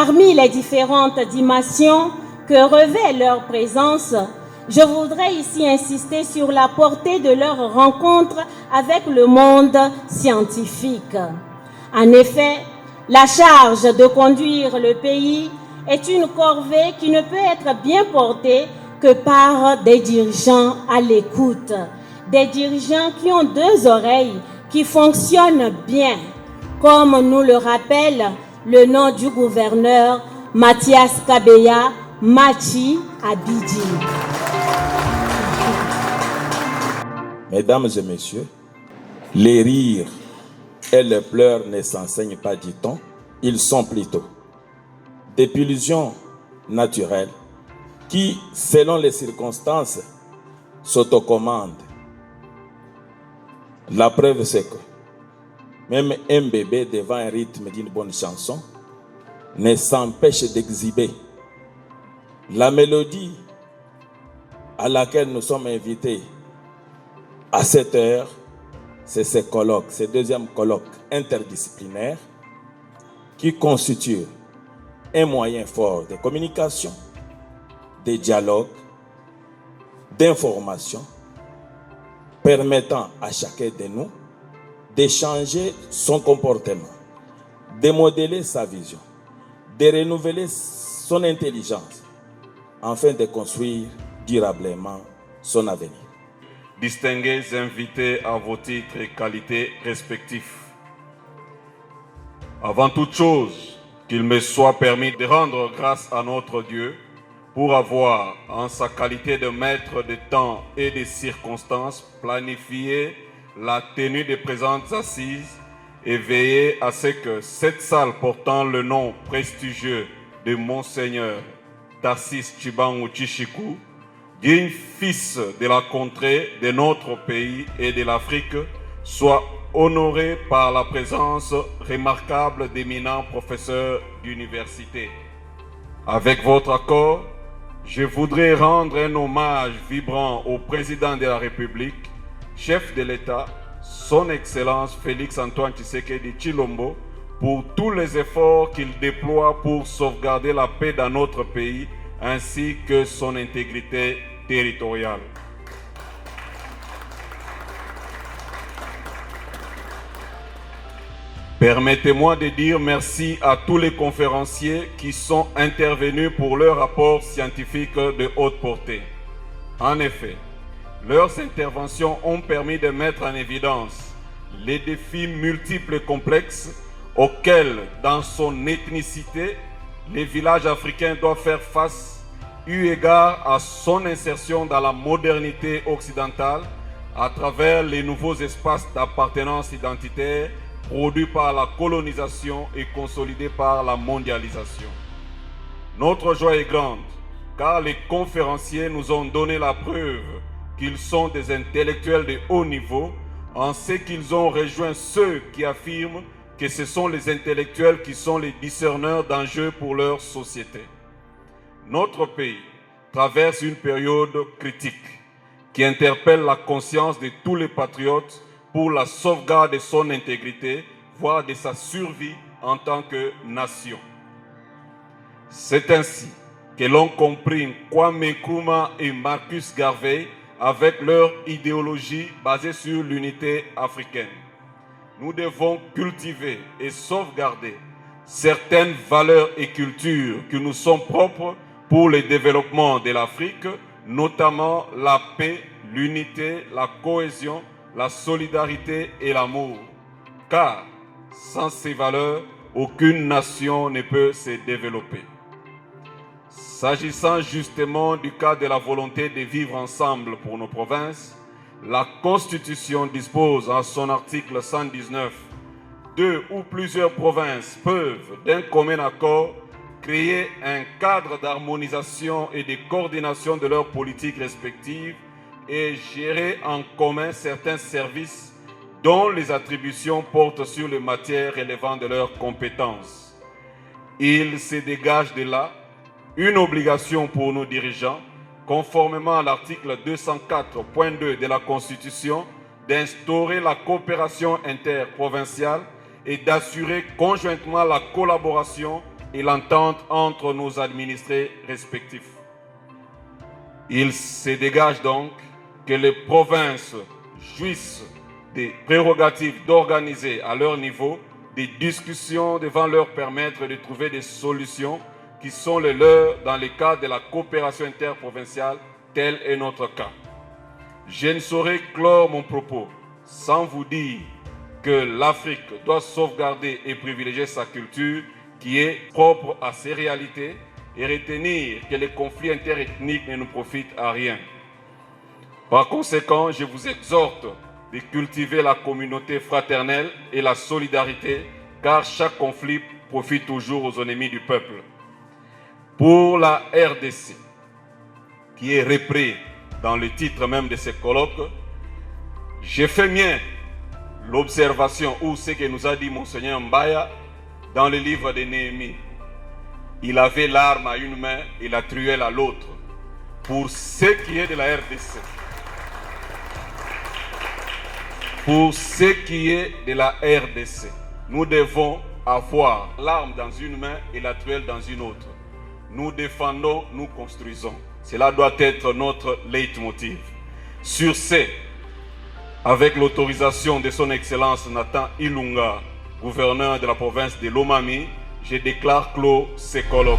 Parmi les différentes dimensions que revêt leur présence, je voudrais ici insister sur la portée de leur rencontre avec le monde scientifique. En effet, la charge de conduire le pays est une corvée qui ne peut être bien portée que par des dirigeants à l'écoute, des dirigeants qui ont deux oreilles, qui fonctionnent bien, comme nous le rappelle le nom du gouverneur Mathias Kabeya, Machi Abidji. Mesdames et messieurs, les rires et les pleurs ne s'enseignent pas, dit-on, ils sont plutôt des pulsions naturelles qui, selon les circonstances, s'autocommandent. La preuve, c'est que même un bébé devant un rythme d'une bonne chanson ne s'empêche d'exhiber la mélodie à laquelle nous sommes invités à cette heure. C'est ces colloques, ces deuxièmes colloques interdisciplinaires qui constituent un moyen fort de communication, de dialogue, d'information, permettant à chacun de nous d'échanger son comportement, de modeler sa vision, de renouveler son intelligence, afin de construire durablement son avenir. Distingués invités à vos titres et qualités respectifs. Avant toute chose, qu'il me soit permis de rendre grâce à notre Dieu pour avoir, en sa qualité de maître de temps et de circonstances, planifié la tenue des présentes assises et veillé à ce que cette salle portant le nom prestigieux de Monseigneur Tarcisse Tshibangou Tshishikou, digne fils de la contrée de notre pays et de l'Afrique, soit honoré par la présence remarquable d'éminents professeurs d'université. Avec votre accord, je voudrais rendre un hommage vibrant au président de la République, chef de l'État, son Excellence Félix-Antoine Tshisekedi Tshilombo, pour tous les efforts qu'il déploie pour sauvegarder la paix dans notre pays, ainsi que son intégrité territoriale. Permettez-moi de dire merci à tous les conférenciers qui sont intervenus pour leurs rapports scientifiques de haute portée. En effet, leurs interventions ont permis de mettre en évidence les défis multiples et complexes auxquels, dans son ethnicité, les villages africains doivent faire face, eu égard à son insertion dans la modernité occidentale à travers les nouveaux espaces d'appartenance identitaire produits par la colonisation et consolidés par la mondialisation. Notre joie est grande, car les conférenciers nous ont donné la preuve qu'ils sont des intellectuels de haut niveau, en ce qu'ils ont rejoint ceux qui affirment que ce sont les intellectuels qui sont les discerneurs d'enjeux pour leur société. Notre pays traverse une période critique qui interpelle la conscience de tous les patriotes pour la sauvegarde de son intégrité, voire de sa survie en tant que nation. C'est ainsi que l'on comprit Kwame Nkrumah et Marcus Garvey avec leur idéologie basée sur l'unité africaine. Nous devons cultiver et sauvegarder certaines valeurs et cultures qui nous sont propres pour le développement de l'Afrique, notamment la paix, l'unité, la cohésion, la solidarité et l'amour. Car sans ces valeurs, aucune nation ne peut se développer. S'agissant justement du cas de la volonté de vivre ensemble pour nos provinces, la Constitution dispose en son article 119 « Deux ou plusieurs provinces peuvent, d'un commun accord, créer un cadre d'harmonisation et de coordination de leurs politiques respectives et gérer en commun certains services dont les attributions portent sur les matières relevant de leurs compétences. » Il se dégage de là une obligation pour nos dirigeants, conformément à l'article 204.2 de la Constitution, d'instaurer la coopération interprovinciale et d'assurer conjointement la collaboration et l'entente entre nos administrés respectifs. Il se dégage donc que les provinces jouissent des prérogatives d'organiser à leur niveau des discussions devant leur permettre de trouver des solutions qui sont les leurs dans le cadre de la coopération interprovinciale, tel est notre cas. Je ne saurais clore mon propos sans vous dire que l'Afrique doit sauvegarder et privilégier sa culture qui est propre à ses réalités et retenir que les conflits interethniques ne nous profitent à rien. Par conséquent, je vous exhorte de cultiver la communauté fraternelle et la solidarité, car chaque conflit profite toujours aux ennemis du peuple. Pour la RDC, qui est repris dans le titre même de ce colloque, j'ai fait mien l'observation ou ce que nous a dit Monseigneur Mbaya dans le livre de Néhémie. Il avait l'arme à une main et la truelle à l'autre. Pour ce qui est de la RDC, pour ce qui est de la RDC, nous devons avoir l'arme dans une main et la truelle dans une autre. Nous défendons, nous construisons. Cela doit être notre leitmotiv. Sur ce, avec l'autorisation de son Excellence Nathan Ilunga, gouverneur de la province de Lomami, je déclare clos ce colloque.